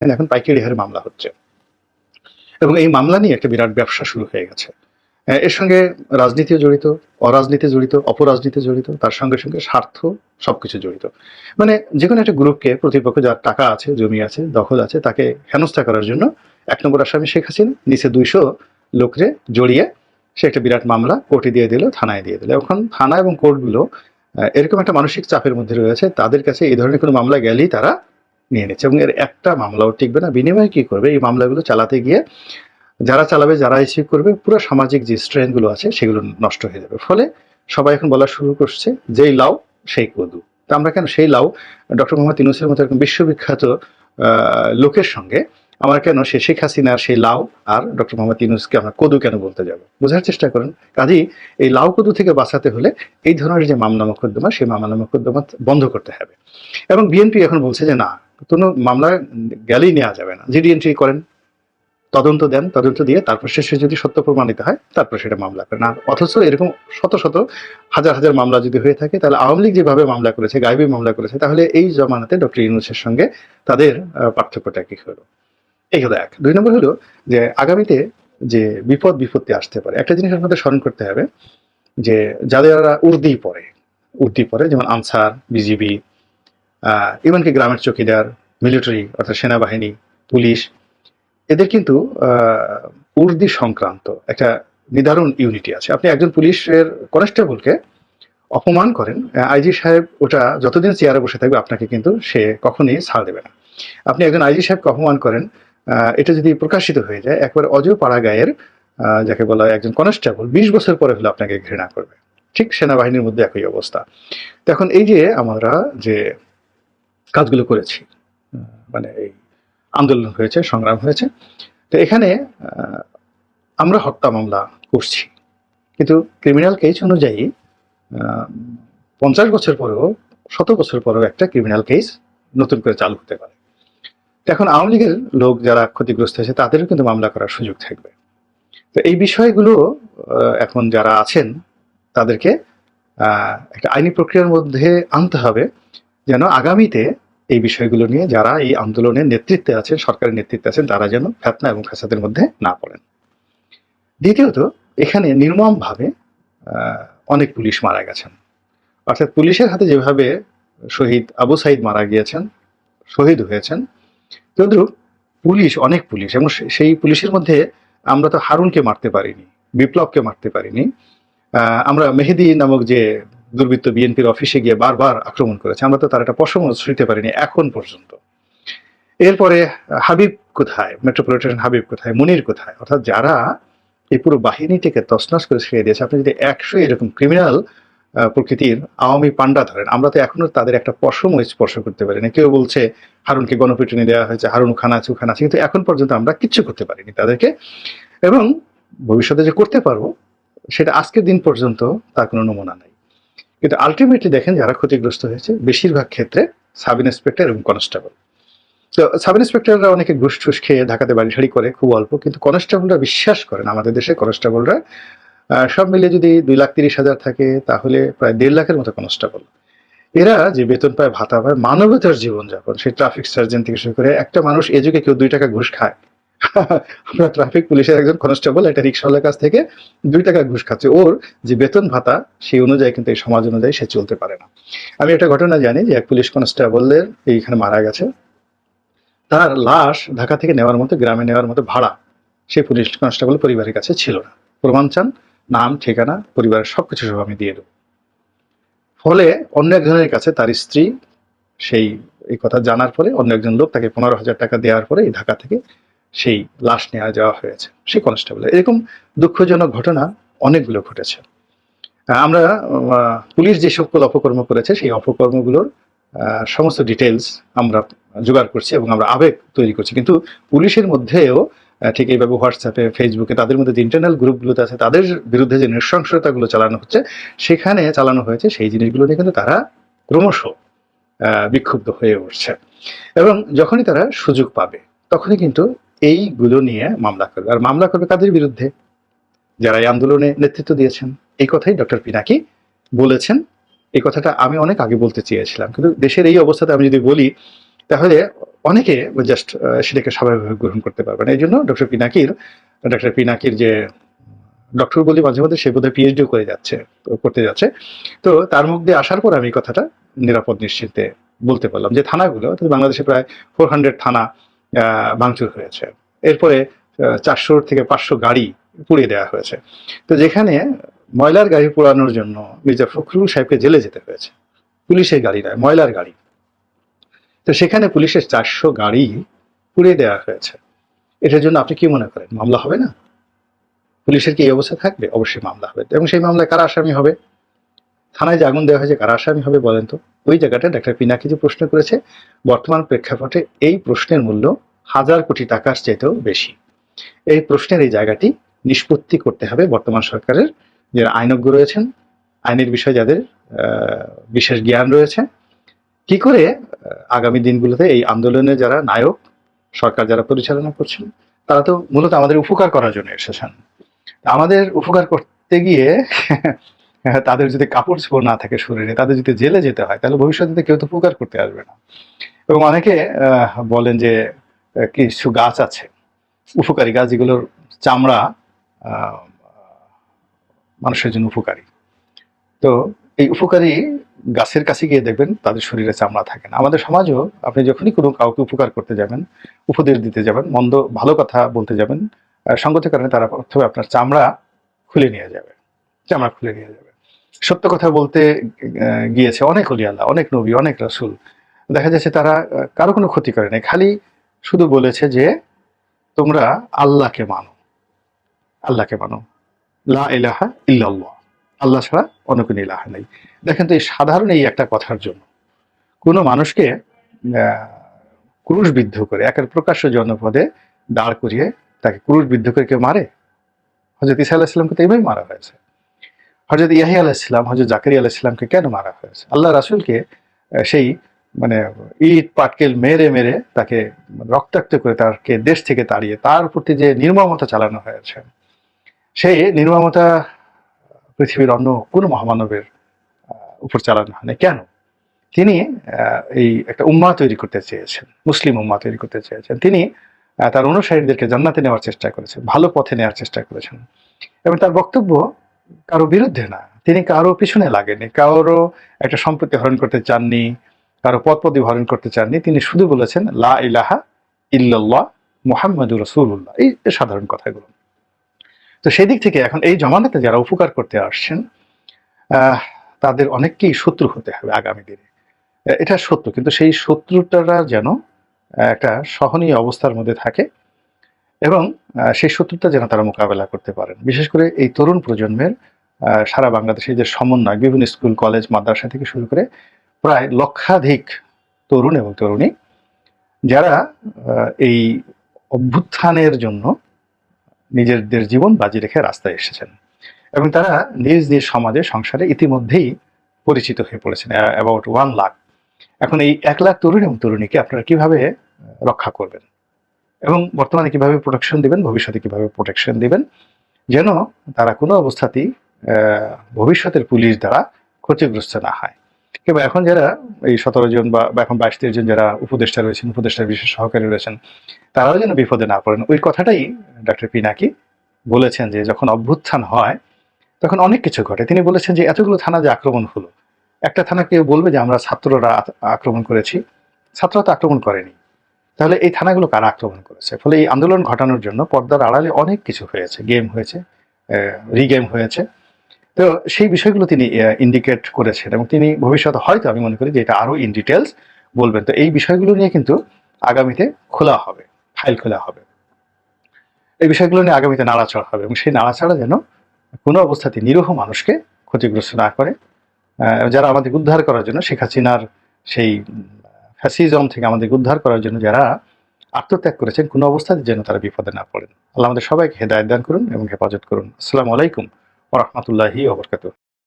এখন পাইকারি হারে মামলা হচ্ছে এবং এই মামলা নিয়ে একটা বিরাট ব্যবসা শুরু হয়ে গেছে। এর সঙ্গে রাজনীতিও জড়িত, অরাজনীতি জড়িত, অপরাজনীতি জড়িত, তার সঙ্গে সঙ্গে স্বার্থ সবকিছু জড়িত। মানে যেকোনো একটা গ্রুপকে প্রতিপক্ষ যার টাকা আছে, জমি আছে, দখল আছে, তাকে হেনস্থা করার জন্য ১ নম্বর আসামি শেখ হাসিনা, নিচে ২০০ লোকরে জড়িয়ে সে একটা বিরাট মামলা কোর্টে দিয়ে দিল, থানায় দিয়ে দিল। এখন থানা এবং কোর্টগুলো এরকম একটা মানসিক চাপের মধ্যে রয়েছে, তাদের কাছে এই ধরনের কোনো মামলা গেলেই তারা নিয়ে নিচ্ছে এবং এর একটা মামলাও টিকবে না। বিনিময়ে কি করবে? এই মামলাগুলো চালাতে গিয়ে যারা চালাবে, যারা রিসিভ করবে, পুরো সামাজিক যে স্ট্রেংথ গুলো আছে সেগুলো নষ্ট হয়ে যাবে। ফলে সবাই এখন বলা শুরু করছে যেই লাউ সেই কদু। তা আমরা কেন সেই লাউ ডক্টর মোহাম্মদ ইউনূসের মতো এরকম বিশ্ববিখ্যাত লোকের সঙ্গে আমরা কেন সে শেখ হাসিনার সেই লাউ আর ডক্টর মোহাম্মদ ইউনূসকে আমরা কদু কেন বলতে যাব? বোঝার চেষ্টা করেন। কাজেই এই লাউ কদু থেকে বাঁচাতে হলে এই ধরনের যে মামলা মোকদ্দমা, সেই মামলা মোকদ্দমা বন্ধ করতে হবে। এবং বিএনপি এখন বলছে যে না, কোনো মামলা গেলেই নেওয়া যাবে না, জিডি এন্ট্রি করেন, তদন্ত দেন, তদন্ত দিয়ে তারপর শেষে যদি সত্য প্রমাণিত হয় তারপর সেটা মামলা করেন। আর অথচ এরকম শত শত হাজার হাজার মামলা যদি হয়ে থাকে, তাহলে আওয়ামী লীগ যেভাবে মামলা করেছে, গায়েবী মামলা করেছে, তাহলে এই জমানাতে ডক্টর ইউনূসের সঙ্গে তাদের পার্থক্যটা কি হলো? এই হলো এক। ২ নম্বর হলো যে আগামীতে যে বিপত্তি আসতে পারে, একটা জিনিস আমাদের স্মরণ করতে হবে যে যারা উর্দি পরে যেমন আনসার, বিজিবি, এমনকি গ্রামের চৌকিদার, মিলিটারি অর্থাৎ সেনাবাহিনী, পুলিশ, এদের কিন্তু উর্দি সংক্রান্ত একটা নির্ধারণ ইউনিটি আছে। আপনি একজন পুলিশের কনস্টেবলকে অপমান করেন, আইজি সাহেব ওটা যতদিন চেয়ারে বসে থাকবে আপনাকে কিন্তু সে কখনোই ছাড় দেবে না। আপনি একজন আইজি সাহেবকে অপমান করেন, এটা যদি প্রকাশিত হয়ে যায়, একবার অজপাড়া গায়ের যাকে বলা হয় একজন কনস্টেবল ২০ বছর পরে হলে আপনাকে ঘৃণা করবে। ঠিক সেনাবাহিনীর মধ্যে একই অবস্থা। তো এখন এই যে আমরা যে কাজগুলো করেছি, মানে এই আন্দোলন হয়েছে, সংগ্রাম হয়েছে, তো এখানে আমরা হত্যা মামলা করছি, কিন্তু ক্রিমিনাল কেস অনুযায়ী ৫০ বছর পরেও, ১০০ বছর পরেও একটা ক্রিমিনাল কেস নতুন করে চালু হতে পারে। এখন আওয়ামী লীগের লোক যারা ক্ষতিগ্রস্ত হয়েছে তাদেরও কিন্তু মামলা করার সুযোগ থাকবে। তো এই বিষয়গুলো এখন যারা আছেন তাদেরকে একটা আইনি প্রক্রিয়ার মধ্যে আনতে হবে, যেন আগামীতে এই বিষয়গুলো নিয়ে যারা এই আন্দোলনের নেতৃত্বে আছেন, সরকারের নেতৃত্বে আছেন, তারা যেন ফেতনা এবং ফ্যাসাদের মধ্যে না পড়েন। দ্বিতীয়ত, এখানে নির্মমভাবে অনেক পুলিশ মারা গেছেন। অর্থাৎ পুলিশের হাতে যেভাবে শহীদ আবু সাইদ মারা গিয়েছেন, শহীদ হয়েছেন, তদ্রুপ অনেক পুলিশ, এবং সেই পুলিশের মধ্যে আমরা তো হারুনকে মারতে পারিনি, বিপ্লবকে মারতে পারিনি, আমরা মেহেদী নামক যে দুর্বৃত্ত বিএনপির অফিসে গিয়ে বারবার আক্রমণ করেছে, আমরা তো তার একটা পশমও ছুঁতে পারিনি এখন পর্যন্ত। এরপরে হাবিব কোথায়, মেট্রোপলিটন হাবিব কোথায়, মুনির কোথায়? অর্থাৎ যারা এই পুরো বাহিনীটিকে তছনছ করে ছেড়ে দিয়েছে, আপনি যদি ১০০ এরকম ক্রিমিনাল প্রকৃতির আওয়ামী পান্ডা ধরেন, আমরা তো এখনো তাদের একটা পশমও স্পর্শ করতে পারিনি। কেউ বলছে হারুনকে গণপিটুনি দেওয়া হয়েছে, হারুন খানা আছে, ওখানে আছে, কিন্তু এখন পর্যন্ত আমরা কিচ্ছু করতে পারিনি তাদেরকে, এবং ভবিষ্যতে যে করতে পারবো সেটা আজকের দিন পর্যন্ত তার কোনো নমুনা নাই। কিন্তু আলটিমেটলি দেখেন যারা ক্ষতিগ্রস্ত হয়েছে বেশিরভাগ ক্ষেত্রে সাব ইন্সপেক্টর এবং কনস্টেবল। তো সাব ইন্সপেক্টররা অনেকে ঘুষ টুস খেয়ে ঢাকাতে বাড়ি সাড়ি করে, খুব অল্প, কিন্তু কনস্টেবলরা বিশ্বাস করেন, আমাদের দেশে কনস্টেবলরা সব মিলিয়ে যদি ২,৩০,০০০ থাকে তাহলে প্রায় ১.৫ লাখের মতো কনস্টেবল। এরা যে বেতন পায়, ভাতা পায়, মানবতার জীবনযাপন, সেই ট্রাফিক সার্জেন্ট থেকে শুরু করে, একটা মানুষ এ যুগে কেউ ২ টাকা ঘুষ খায়? আমরা ট্রাফিক পুলিশের একজন কনস্টেবল একটা রিক্সাওয়ালার কাছ থেকে ২ টাকা ঘুষ খাচ্ছে, ওর যে বেতন ভাতা সেই অনুযায়ী কিন্তু এই সমাজ অনুযায়ী সে চলতে পারে না। আমি একটা ঘটনা জানি যে এক পুলিশ কনস্টেবলের এইখানে মারা গেছে, তার লাশ ঢাকা থেকে নেওয়ার মতো, গ্রামে নেওয়ার মতো ভাড়া সেই পুলিশ কনস্টেবল পরিবারের কাছে ছিল না। প্রমাণ চান, নাম, ঠিকানা, পরিবারের সবকিছু সব আমি দিয়ে দেব। ফলে অন্য একজনের কাছে তার স্ত্রী সেই এই কথা জানার পরে অন্য একজন লোক তাকে ১৫,০০০ টাকা দেওয়ার পরে এই ঢাকা থেকে সেই লাশ নেওয়া যাওয়া হয়েছে সেই কনস্টেবল। এরকম দুঃখজনক ঘটনা অনেকগুলো ঘটেছে। আমরা পুলিশ যে সকল অপকর্ম করেছে সেই অপকর্মগুলোর সমস্ত ডিটেলস আমরা জোগাড় করছি এবং আমরা আবেগ তৈরি করছি, কিন্তু পুলিশের মধ্যেও ঠিক এইভাবে হোয়াটসঅ্যাপে, ফেসবুকে তাদের মধ্যে যে ইন্টারনাল গ্রুপগুলোতে আছে, তাদের বিরুদ্ধে যে নৃশংসতাগুলো চালানো হচ্ছে, সেখানে চালানো হয়েছে সেই জিনিসগুলো নিয়ে কিন্তু তারা ক্রমশ বিক্ষুব্ধ হয়ে উঠছে, এবং যখনই তারা সুযোগ পাবে তখনই কিন্তু এইগুলো নিয়ে মামলা করবে। আর মামলা করবে কাদের বিরুদ্ধে? যারা এই আন্দোলনে নেতৃত্ব দিয়েছেন। এই কথাই ডক্টর পিনাকি বলেছেন। এই কথাটা আমি অনেক আগে বলতে চেয়েছিলাম, কিন্তু দেশের এই অবস্থাতে আমি যদি বলি তাহলে অনেকে জাস্ট সেটাকে স্বাভাবিকভাবে গ্রহণ করতে পারবে না। এই জন্য ডক্টর পিনাকির যে ডক্টর বলি মাঝে মধ্যে, সে বোধহয় পিএইচডিও করতে যাচ্ছে। তো তার মুখ দিয়ে আসার পর আমি এই কথাটা নিরাপদ নিশ্চিন্তে বলতে পারলাম যে থানাগুলো, বাংলাদেশে প্রায় 400 থানা ভাঙচুর হয়েছে। এরপরে 400 থেকে 500 গাড়ি পুড়িয়ে দেওয়া হয়েছে। তো যেখানে ময়লার গাড়ি পোড়ানোর জন্য মির্জা ফখরুল সাহেবকে জেলে যেতে হয়েছে, পুলিশের গাড়ি নয়, ময়লার গাড়ি। তো সেখানে পুলিশের 400 গাড়ি পুড়িয়ে দেওয়া হয়েছে। এটার জন্য আপনি কি মনে করেন মামলা হবে না? পুলিশের কি এই অবস্থা থাকবে? অবশ্যই মামলা হবে। এবং সেই মামলায় কারা আসামি হবে? থানায় যে আগুন দেওয়া হয়েছে কারা আসামি হবে বলেন তো? ওই জায়গাটা ডাক্তার পিনাকি যে প্রশ্ন করেছে, বর্তমান প্রেক্ষাপটে এই প্রশ্নের মূল্য 1000 কোটি টাকার চাইতেও বেশি। এই প্রশ্নের এই জায়গাটি নিষ্পত্তি করতে হবে বর্তমান সরকারের যারা আইনজ্ঞ রয়েছেন, আইনের বিষয়ে যাদের বিশেষ জ্ঞান রয়েছে। কি করে আগামী দিনগুলোতে এই আন্দোলনে যারা নায়ক, সরকার যারা পরিচালনা করছেন, তারা তো মূলত আমাদের উপকার করার জন্য এসেছেন। আমাদের উপকার করতে গিয়ে তাদের যদি কাপড় চোপড় না থাকে শরীরে, তাদের যদি জেলে যেতে হয়, তাহলে ভবিষ্যতে কেউ তো উপকার করতে আসবে না। এবং অনেকে বলেন যে কিছু গাছ আছে, উপকারী গাছ, যেগুলোর চামড়া মানুষের জন্য উপকারী। তো এই উপকারী গাছের কাছে গিয়ে দেখবেন তাদের শরীরে চামড়া থাকে না। আমাদের সমাজও আপনি যখনই কোনো কাউকে উপকার করতে যাবেন, উপদেশ দিতে যাবেন, ভালো কথা বলতে যাবেন, সঙ্গত কারণে তারা প্রথমে আপনার চামড়া খুলে নিয়ে যাবে। সত্য কথা বলতে গিয়েছে অনেক ওলি আল্লাহ, অনেক নবী, অনেক রাসূল। দেখা যাচ্ছে তারা কারো কোনো ক্ষতি করে নাই, খালি শুধু বলেছে যে তোমরা আল্লাহকে মানো, লা ইলাহা ইল্লাল্লাহ, আল্লাহ ছাড়া অন্য কোনো ইলাহা নেই। দেখেন তো, এই সাধারণ এই একটা কথার জন্য কোনো মানুষকে ক্রুশবিদ্ধ করে, একের প্রকাশ্য জনপদে দাঁড় করিয়ে তাকে ক্রুশবিদ্ধ করে কেউ মারে? হযরত ঈসা আলাইহিস সালামকে তো এইভাবে মারা হয়েছে। হযরত ইয়াহিয়া আলাইহিস সালাম, হযরত জাকারিয়া আলাইহিস সালামকে কেন মারা হয়েছে? আল্লাহ রাসূলকে সেই ইট পাটকেল মেরে তাকে রক্তাক্ত করে তাকে দেশ থেকে তাড়িয়ে তার প্রতি যে নির্মমতা চালানো হয়েছে, সেই নির্মমতা পৃথিবীর অন্য কোনো মহামানবের উপর চালানো হয়নি। কেন? তিনি এই একটা উম্মাহ তৈরি করতে চেয়েছেন, মুসলিম উম্মাহ তৈরি করতে চেয়েছেন। তিনি তার অনুসারীদেরকে জান্নাতে নেওয়ার চেষ্টা করেছেন, ভালো পথে নেওয়ার চেষ্টা করেছেন। এবং তার বক্তব্য কারো বিরুদ্ধে না, তিনি কারো পিছনে লাগেনি, কারো একটা সম্পত্তি হরণ করতে চাননি, কারো পদ-পদবি হরণ করতে চাননি। তিনি শুধু বলেছেন লা ইলাহা ইল্লাল্লাহ মুহাম্মাদুর রাসূলুল্লাহ, এই সাধারণ কথাগুলো। তো সেই দিক থেকে এখন এই জমানাতে যারা উপকার করতে আসছেন, তাদের অনেককেই শত্রু হতে হবে আগামী দিনে। এটা সত্য, কিন্তু সেই শত্রুতারা যেন একটা সহনীয় অবস্থার মধ্যে থাকে এবং সেই শত্রুতা যেন তারা মোকাবেলা করতে পারেন। বিশেষ করে এই তরুণ প্রজন্মের সারা বাংলাদেশে যে সমন্বয়, বিভিন্ন স্কুল, কলেজ, মাদ্রাসা থেকে শুরু করে প্রায় লক্ষাধিক তরুণ এবং তরুণী যারা এই অভ্যুত্থানের জন্য নিজেদের জীবন বাজি রেখে রাস্তায় এসেছেন এবং তারা নিজ সমাজে, সংসারে ইতিমধ্যেই পরিচিত হয়ে পড়েছেন, অ্যাবাউট 1 লাখ। এখন এই 1 লাখ তরুণ এবং তরুণীকে আপনারা কিভাবে রক্ষা করবেন এবং বর্তমানে কিভাবে প্রোটেকশন দিবেন, ভবিষ্যতে কিভাবে প্রোটেকশন দিবেন, যেন তারা কোনো অবস্থাতেই ভবিষ্যতের পুলিশ দ্বারা ক্ষতিগ্রস্ত না হয়। কিংবা এখন যারা এই 17 জন বা এখন 22-23 জন যারা উপদেষ্টা রয়েছেন, উপদেষ্টার বিশেষ সহকারী রয়েছেন, তারাও যেন বিপদে না পড়েন। ওই কথাটাই ডক্টর পিনাকি বলেছেন যে যখন অভ্যুত্থান হয় তখন অনেক কিছু ঘটে। তিনি বলেছেন যে এতগুলো থানা যে আক্রমণ হলো, একটা থানা কেউ বলবে যে আমরা ছাত্ররা আক্রমণ করেছি? ছাত্ররা তো আক্রমণ করেনি। তাহলে এই থানাগুলো কারা আক্রমণ করেছে? ফলে এই আন্দোলন ঘটানোর জন্য পর্দার আড়ালে অনেক কিছু হয়েছে, গেম হয়েছে, রিগেম হয়েছে। তো সেই বিষয়গুলো তিনি ইন্ডিকেট করেছেন এবং তিনি ভবিষ্যতে হয়তো, আমি মনে করি যে এটা আরো ইন ডিটেলস বলবেন। তো এই বিষয়গুলো নিয়ে কিন্তু আগামীতে ফাইল খোলা হবে, এই বিষয়গুলো নিয়ে আগামীতে নাড়াচাড়া হবে এবং সেই নাড়াচাড়া যেন কোনো অবস্থাতে নিরীহ মানুষকে ক্ষতিগ্রস্ত না করে। যারা আমাদের উদ্ধার করার জন্য, শেখ হাসিনার সেই ফ্যাসিজম থেকে আমাদের উদ্ধার করার জন্য যারা আত্মত্যাগ করেছেন, কোনো অবস্থাতে যেন তারা বিপদে না পড়েন। আল্লাহ আমাদের সবাইকে হেদায়েত দান করুন এবং হেফাজত করুন। আসসালামু আলাইকুম ওয়া রাহমাতুল্লাহি ওয়া বারাকাতুহু।